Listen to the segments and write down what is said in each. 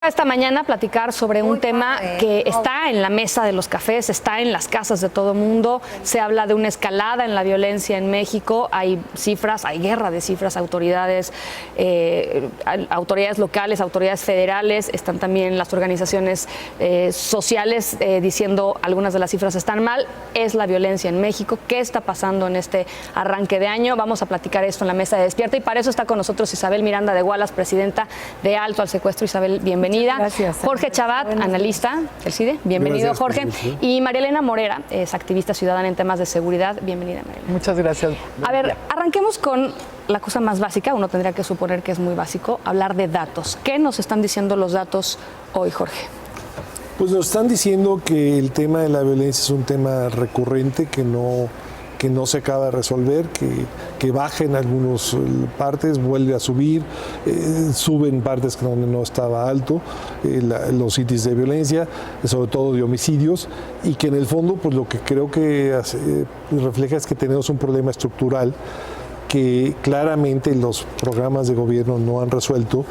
Esta mañana platicar sobre un tema que está en la mesa de los cafés, está en las casas de todo mundo. Se habla de una escalada en la violencia en México. Hay cifras, hay guerra de cifras, autoridades locales, autoridades federales, están también las organizaciones sociales diciendo algunas de las cifras están mal. Es la violencia en México. ¿Qué está pasando en este arranque de año? Vamos a platicar esto en la mesa de Despierta y para eso está con nosotros Isabel Miranda de Wallace, presidenta de Alto al Secuestro. Isabel, bienvenida. Gracias. Jorge Chabat, analista del CIDE. Bienvenido, gracias, Jorge. Y María Elena Morera, es activista ciudadana en temas de seguridad. Bienvenida, María Elena. Muchas gracias. A ver, arranquemos con la cosa más básica. Uno tendría que suponer que es muy básico, hablar de datos. ¿Qué nos están diciendo los datos hoy, Jorge? Pues nos están diciendo que el tema de la violencia es un tema recurrente que no se acaba de resolver, que baja en algunas partes, vuelve a subir, sube en partes donde no estaba alto, los índices de violencia, sobre todo de homicidios, y que en el fondo pues lo que creo que refleja es que tenemos un problema estructural que claramente los programas de gobierno no han resuelto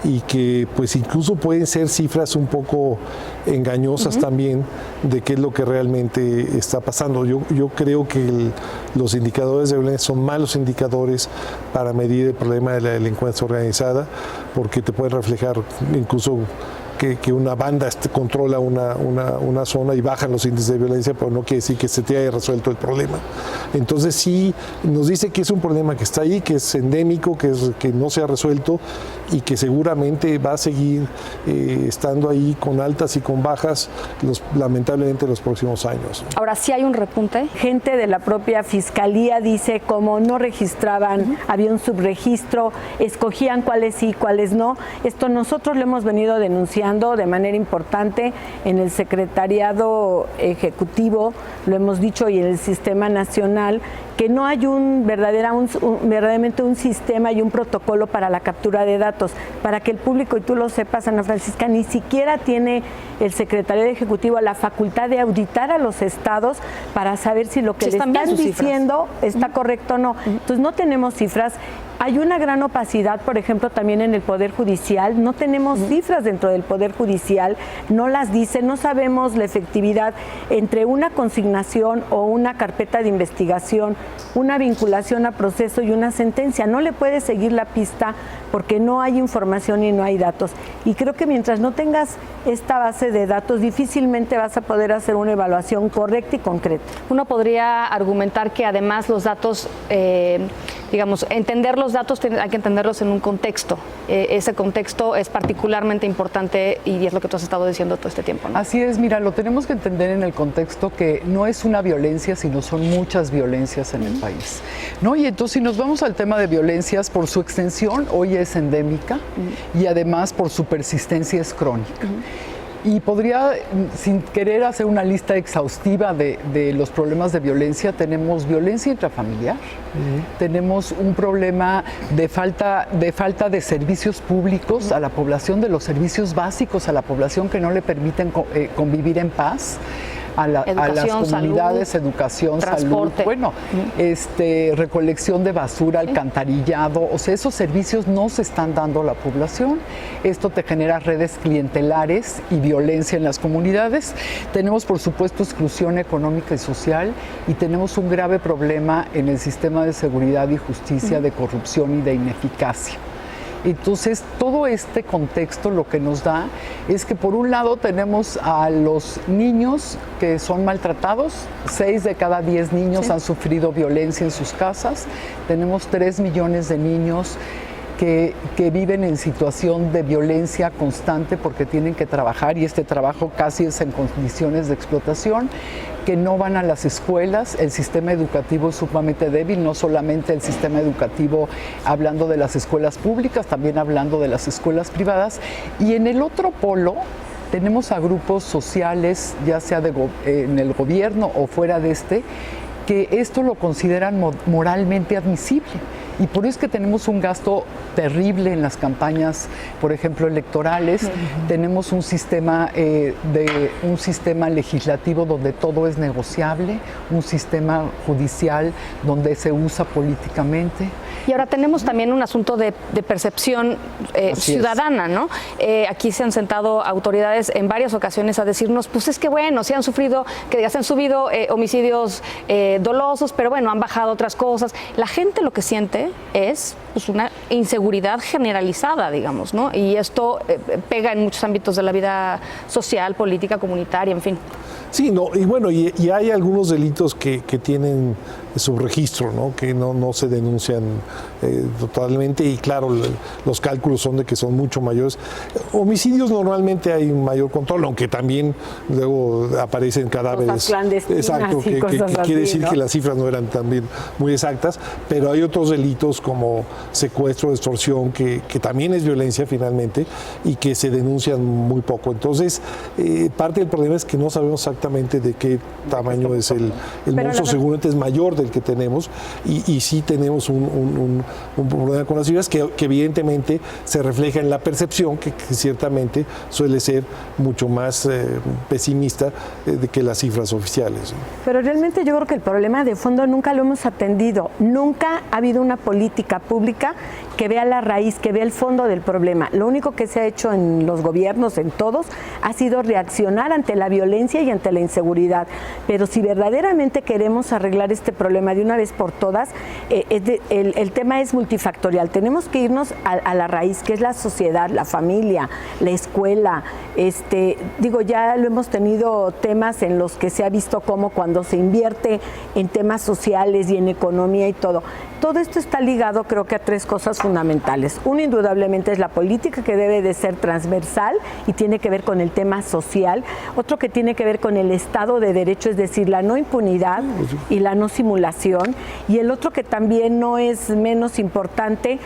y que pues incluso pueden ser cifras un poco engañosas también de qué es lo que realmente está pasando. Yo creo que los indicadores de violencia son malos indicadores para medir el problema de la delincuencia organizada, porque te pueden reflejar incluso que una banda controla una zona y bajan los índices de violencia, pero no quiere decir que se te haya resuelto el problema. Entonces sí nos dice que es un problema que está ahí, que es endémico, que no se ha resuelto y que seguramente va a seguir estando ahí con altas y con bajas lamentablemente los próximos años. Ahora sí hay un repunte. Gente de la propia fiscalía dice como no registraban, había un subregistro, escogían cuáles sí, cuáles no. Esto nosotros lo hemos venido denunciando de manera importante en el Secretariado Ejecutivo, lo hemos dicho, y en el Sistema Nacional, que no hay verdaderamente un sistema y un protocolo para la captura de datos. Para que el público, y tú lo sepas, Ana Francisca, ni siquiera tiene el Secretariado Ejecutivo la facultad de auditar a los estados para saber si lo que le están diciendo está correcto o no. Entonces no tenemos cifras. Hay una gran opacidad, por ejemplo, también en el Poder Judicial. No tenemos cifras dentro del Poder Judicial, no las dicen, no sabemos la efectividad entre una consignación o una carpeta de investigación, una vinculación a proceso y una sentencia. No le puedes seguir la pista porque no hay información y no hay datos. Y creo que mientras no tengas esta base de datos, difícilmente vas a poder hacer una evaluación correcta y concreta. Uno podría argumentar que además los datos, entender los datos hay que entenderlos en un contexto. Ese contexto es particularmente importante y es lo que tú has estado diciendo todo este tiempo, ¿no? Así es, mira, lo tenemos que entender en el contexto que no es una violencia, sino son muchas violencias en el país, ¿no? Y entonces si nos vamos al tema de violencias, por su extensión hoy es endémica y además por su persistencia es crónica. Y podría, sin querer hacer una lista exhaustiva de los problemas de violencia, tenemos violencia intrafamiliar, tenemos un problema de falta de servicios públicos a la población, de los servicios básicos a la población que no le permiten convivir en paz. A las comunidades, salud, educación, transporte, salud, recolección de basura, alcantarillado, o sea, esos servicios no se están dando a la población. Esto te genera redes clientelares y violencia en las comunidades. Tenemos, por supuesto, exclusión económica y social y tenemos un grave problema en el sistema de seguridad y justicia, de corrupción y de ineficacia. Entonces, todo este contexto lo que nos da es que por un lado tenemos a los niños que son maltratados, 6 de cada 10 niños han sufrido violencia en sus casas, tenemos 3 millones de niños que viven en situación de violencia constante porque tienen que trabajar y este trabajo casi es en condiciones de explotación, que no van a las escuelas. El sistema educativo es sumamente débil, no solamente el sistema educativo hablando de las escuelas públicas, también hablando de las escuelas privadas. Y en el otro polo tenemos a grupos sociales, ya sea en el gobierno o fuera de que esto lo consideran moralmente admisible. Y por eso es que tenemos un gasto terrible en las campañas, por ejemplo, electorales. Tenemos un sistema legislativo donde todo es negociable, un sistema judicial donde se usa políticamente. Y ahora tenemos también un asunto de percepción ciudadana, ¿no? Aquí se han sentado autoridades en varias ocasiones a decirnos, pues es que bueno, se han sufrido, que ya se han subido homicidios dolosos, pero bueno, han bajado otras cosas. La gente lo que siente es pues, una inseguridad generalizada, digamos, ¿no? Y esto pega en muchos ámbitos de la vida social, política, comunitaria, en fin. Sí, no, y bueno, y hay algunos delitos que tienen subregistro, ¿no? Que no se denuncian totalmente, y claro, los cálculos son de que son mucho mayores. Homicidios normalmente hay un mayor control, aunque también luego aparecen cadáveres. Exacto, que quiere decir, ¿no?, que las cifras no eran también muy exactas, pero hay otros delitos como secuestro, extorsión, que también es violencia finalmente y que se denuncian muy poco. Entonces, parte del problema es que no sabemos exactamente de qué tamaño es el monstruo, seguramente es mayor del que tenemos, y sí tenemos un problema con las cifras que evidentemente se refleja en la percepción que ciertamente suele ser mucho más pesimista que las cifras oficiales. Pero realmente yo creo que el problema de fondo nunca lo hemos atendido, nunca ha habido una política pública que vea la raíz, que vea el fondo del problema. Lo único que se ha hecho en los gobiernos, en todos, ha sido reaccionar ante la violencia y ante la inseguridad. Pero si verdaderamente queremos arreglar este problema de una vez por todas, el tema es multifactorial. Tenemos que irnos a la raíz, que es la sociedad, la familia, la escuela. Ya lo hemos tenido temas en los que se ha visto cómo cuando se invierte en temas sociales y en economía y todo esto está ligado, creo que, a tres cosas fundamentales. Uno, indudablemente, es la política, que debe de ser transversal y tiene que ver con el tema social. Otro, que tiene que ver con el Estado de Derecho, es decir, la no impunidad y la no simulación. Y el otro, que también no es menos importante,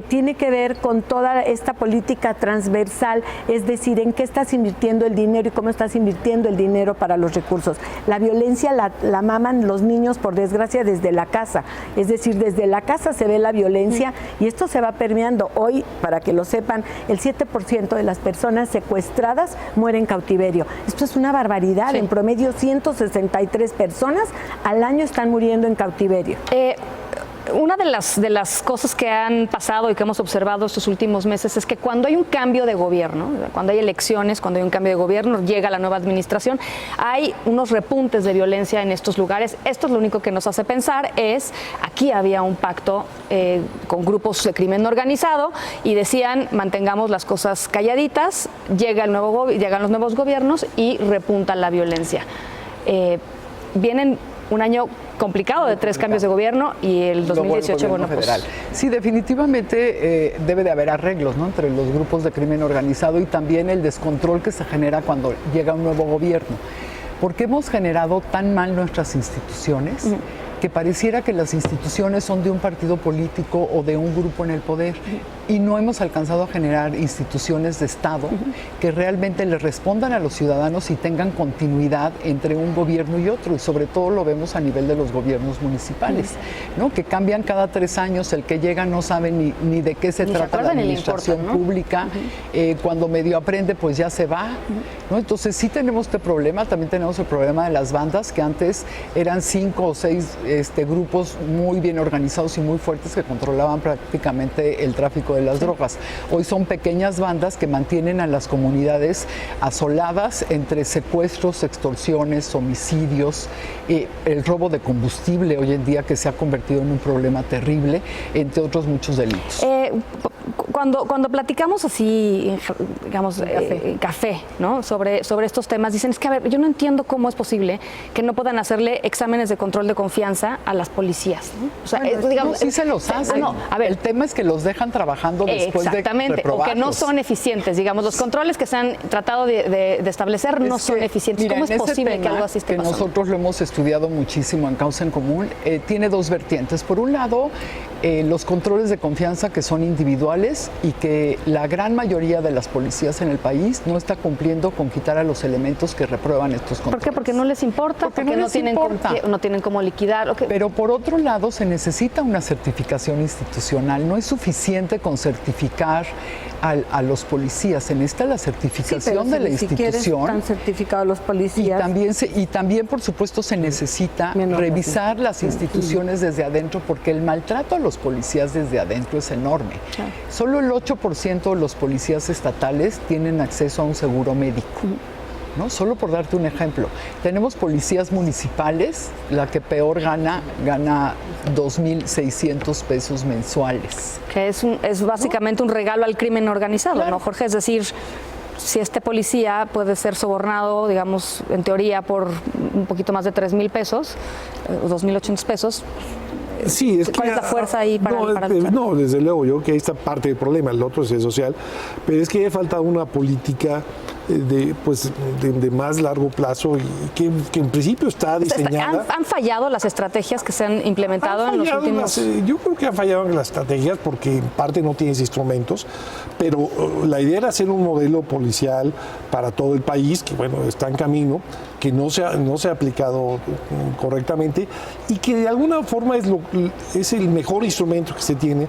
tiene que ver con toda esta política transversal, es decir, en qué estás invirtiendo el dinero y cómo estás invirtiendo el dinero para los recursos. La violencia la maman los niños, por desgracia, desde la casa, es decir, desde la casa se ve la violencia, y esto se va permeando. Hoy, para que lo sepan, el 7% de las personas secuestradas mueren en cautiverio. Esto es una barbaridad. Sí. En promedio, 163 personas al año están muriendo en cautiverio. Una de las cosas que han pasado y que hemos observado estos últimos meses es que cuando hay un cambio de gobierno, cuando hay elecciones, cuando hay un cambio de gobierno, llega la nueva administración, hay unos repuntes de violencia en estos lugares. Esto es lo único que nos hace pensar aquí había un pacto con grupos de crimen organizado y decían, mantengamos las cosas calladitas, llegan los nuevos gobiernos y repunta la violencia. Vienen un año complicado de 3 cambios de gobierno y el 2018, bueno, pues... Sí, definitivamente debe de haber arreglos, ¿no?, entre los grupos de crimen organizado y también el descontrol que se genera cuando llega un nuevo gobierno. Porque hemos generado tan mal nuestras instituciones que pareciera que las instituciones son de un partido político o de un grupo en el poder, y no hemos alcanzado a generar instituciones de Estado que realmente le respondan a los ciudadanos y tengan continuidad entre un gobierno y otro, y sobre todo lo vemos a nivel de los gobiernos municipales, ¿no?, que cambian cada 3 años, el que llega no sabe ni de qué se trata la administración pública, cuando medio aprende pues ya se va, ¿no? Entonces sí tenemos este problema. También tenemos el problema de las bandas, que antes eran 5 o 6 grupos muy bien organizados y muy fuertes que controlaban prácticamente el tráfico de las drogas. Hoy son pequeñas bandas que mantienen a las comunidades asoladas entre secuestros, extorsiones, homicidios, el robo de combustible hoy en día, que se ha convertido en un problema terrible, entre otros muchos delitos. Cuando platicamos así, digamos, café, ¿no?, sobre estos temas, dicen, es que, a ver, yo no entiendo cómo es posible que no puedan hacerle exámenes de control de confianza a las policías, ¿no? O sea, bueno, digamos, sí se los hacen. A ver, el tema es que los dejan trabajando después de reprobarlos. O que no son eficientes, digamos, los controles que se han tratado de establecer no son eficientes. Mira, ¿cómo es posible que algo así esté pasando? Nosotros lo hemos estudiado muchísimo en Causa en Común, tiene 2 vertientes. Por un lado, los controles de confianza, que son individuales y que la gran mayoría de las policías en el país no está cumpliendo con quitar a los elementos que reprueban estos controles. ¿Por qué? Porque no les importa, porque no tienen cómo liquidar. Okay. Pero por otro lado, se necesita una certificación institucional. No es suficiente con certificar a los policías, se necesita la certificación de la institución. Están certificados los policías. Y también, por supuesto, se necesita revisar las instituciones desde adentro, porque el maltrato a los los policías desde adentro es enorme. Claro. Solo el 8% de los policías estatales tienen acceso a un seguro médico. ¿No? Solo por darte un ejemplo. Tenemos policías municipales, la que peor gana 2.600 pesos mensuales. Que es básicamente un regalo al crimen organizado, Claro. ¿no, Jorge? Es decir, si este policía puede ser sobornado, digamos, en teoría, por un poquito más de 3,000 pesos, o 2,800 pesos, Sí, es ¿cuál es la fuerza ahí para luchar? No, desde luego, yo creo que ahí está parte del problema, el otro es el social, pero es que falta una política de más largo plazo y que en principio está diseñada. ¿Han fallado las estrategias que se han implementado en los últimos...? Yo creo que han fallado en las estrategias porque en parte no tienes instrumentos, pero la idea era hacer un modelo policial para todo el país, que bueno, está en camino, que no se ha aplicado correctamente y que de alguna forma es el mejor instrumento que se tiene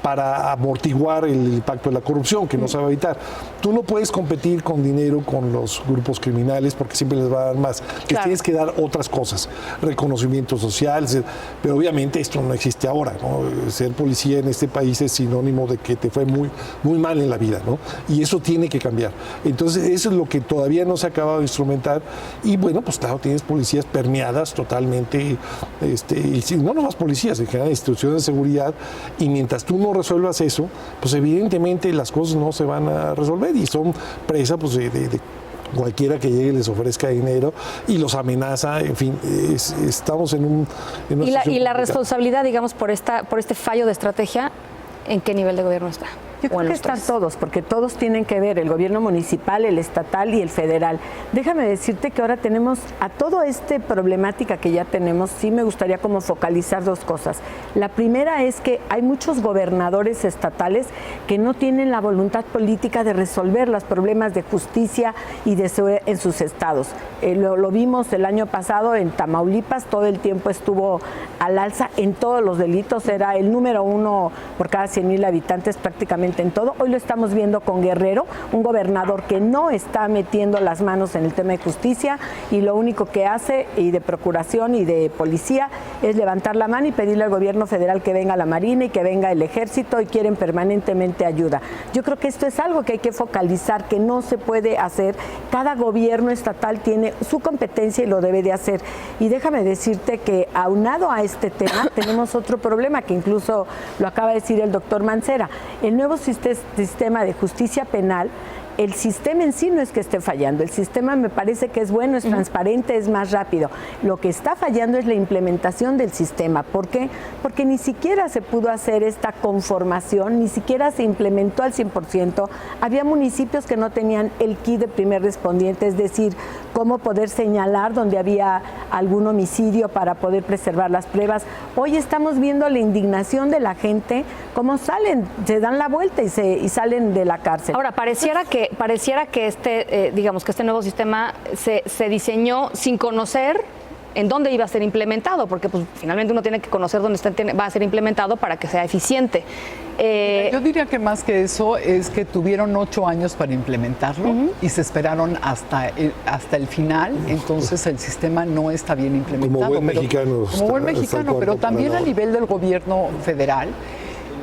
para amortiguar el impacto de la corrupción, que no se va a evitar. Tú no puedes competir con dinero con los grupos criminales porque siempre les va a dar más. Les tienes que dar otras cosas, reconocimiento social, pero obviamente esto no existe ahora, ¿no? Ser policía en este país es sinónimo de que te fue muy, muy mal en la vida, ¿no? Y eso tiene que cambiar. Entonces, eso es lo que todavía no se ha acabado de instrumentar. Y bueno, pues claro, tienes policías permeadas totalmente, y no nomás policías, en general instituciones de seguridad, y mientras tú no resuelvas eso, pues evidentemente las cosas no se van a resolver y son presa pues, de cualquiera que llegue les ofrezca dinero y los amenaza, en fin, estamos en una situación Y la complicada. responsabilidad, digamos, por este fallo de estrategia, ¿en qué nivel de gobierno está? Yo creo que están todos, porque todos tienen que ver, el gobierno municipal, el estatal y el federal. Déjame decirte que ahora tenemos a toda esta problemática que ya tenemos, sí me gustaría como focalizar dos cosas. La primera es que hay muchos gobernadores estatales que no tienen la voluntad política de resolver los problemas de justicia y de seguridad en sus estados. Lo vimos el año pasado en Tamaulipas, todo el tiempo estuvo al alza en todos los delitos, era el número 1 por cada 100,000 habitantes prácticamente en todo. Hoy lo estamos viendo con Guerrero, un gobernador que no está metiendo las manos en el tema de justicia y lo único que hace, y de procuración y de policía, es levantar la mano y pedirle al gobierno federal que venga la Marina y que venga el Ejército y quieren permanentemente ayuda. Yo creo que esto es algo que hay que focalizar, que no se puede hacer. Cada gobierno estatal tiene su competencia y lo debe de hacer. Y déjame decirte que aunado a este tema tenemos otro problema que incluso lo acaba de decir el doctor Mancera. El nuevo sistema de justicia penal, el sistema en sí no es que esté fallando, el sistema me parece que es bueno, es transparente, es más rápido. Lo que está fallando es la implementación del sistema. ¿Por qué? Porque ni siquiera se pudo hacer esta conformación, ni siquiera se implementó al 100%. Había municipios que no tenían el kit de primer respondiente, es decir, cómo poder señalar donde había algún homicidio para poder preservar las pruebas. Hoy estamos viendo la indignación de la gente, cómo salen, se dan la vuelta y salen de la cárcel. Ahora, pareciera que digamos que este nuevo sistema se diseñó sin conocer en dónde iba a ser implementado, porque pues, finalmente uno tiene que conocer dónde va a ser implementado para que sea eficiente. Yo diría que más que eso es que tuvieron 8 años para implementarlo y se esperaron hasta el final, entonces el sistema no está bien implementado. Como buen mexicano. Como buen mexicano, pero también a nivel del gobierno federal,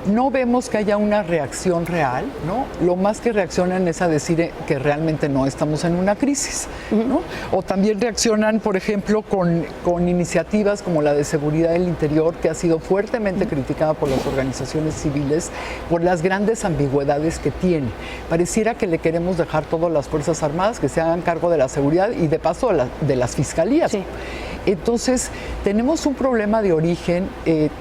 no vemos que haya una reacción real, ¿no? Lo más que reaccionan es a decir que realmente no estamos en una crisis, ¿no? O también reaccionan, por ejemplo, con iniciativas como la de seguridad del interior, que ha sido fuertemente criticada por las organizaciones civiles por las grandes ambigüedades que tiene. Pareciera que le queremos dejar todo a las Fuerzas Armadas, que se hagan cargo de la seguridad y de paso de las fiscalías. Sí. Entonces, tenemos un problema de origen,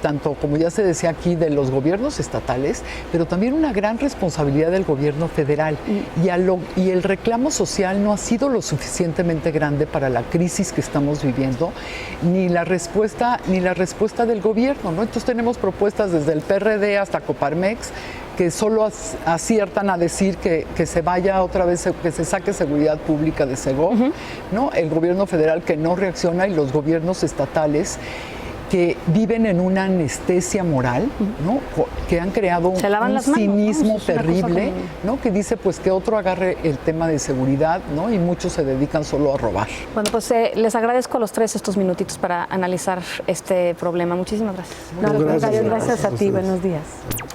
tanto como ya se decía aquí, de los gobiernos estatales, pero también una gran responsabilidad del gobierno federal. Y el reclamo social no ha sido lo suficientemente grande para la crisis que estamos viviendo, ni la respuesta del gobierno, ¿no? Entonces tenemos propuestas desde el PRD hasta Coparmex, que solo aciertan a decir que se vaya otra vez, que se saque seguridad pública de Segov, ¿no? El gobierno federal que no reacciona y los gobiernos estatales que viven en una anestesia moral, ¿no? Que han creado Se lavan un las manos, ¿no? cinismo Eso es una cosa terrible, como- ¿no? Que dice pues que otro agarre el tema de seguridad, ¿no? Y muchos se dedican solo a robar. Bueno, pues les agradezco a los tres estos minutitos para analizar este problema. Muchísimas gracias. No, al Gracias. contrario, gracias a ti. Gracias. Buenos días.